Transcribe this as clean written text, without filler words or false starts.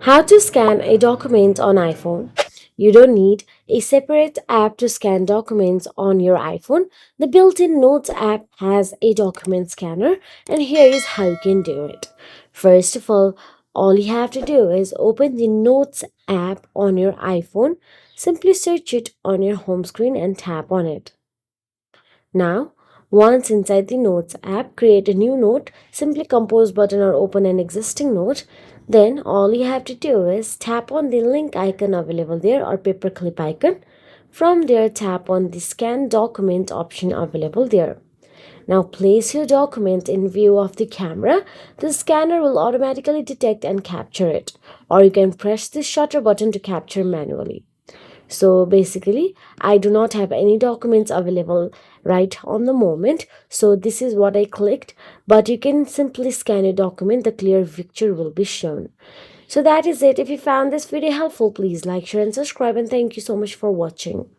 How to scan a document on iPhone. You don't need a separate app to scan documents on your iPhone. The built-in Notes app has a document scanner, and here is how you can do it. First of all you have to do is open the Notes app on your iPhone. Simply search it on your home screen and tap on it. Now, once inside the Notes app, create a new note. Simply compose button or open an existing note. Then all you have to do is tap on the link icon available there or paperclip icon. From there, tap on the scan document option available there. Now place your document in view of the camera. The scanner will automatically detect and capture it. Or you can press the shutter button to capture manually. So basically, I do not have any documents available right on the moment. So this is what I clicked, but you can simply scan a document, the clear picture will be shown. So that is it. If you found this video helpful, please like, share and subscribe, and thank you so much for watching.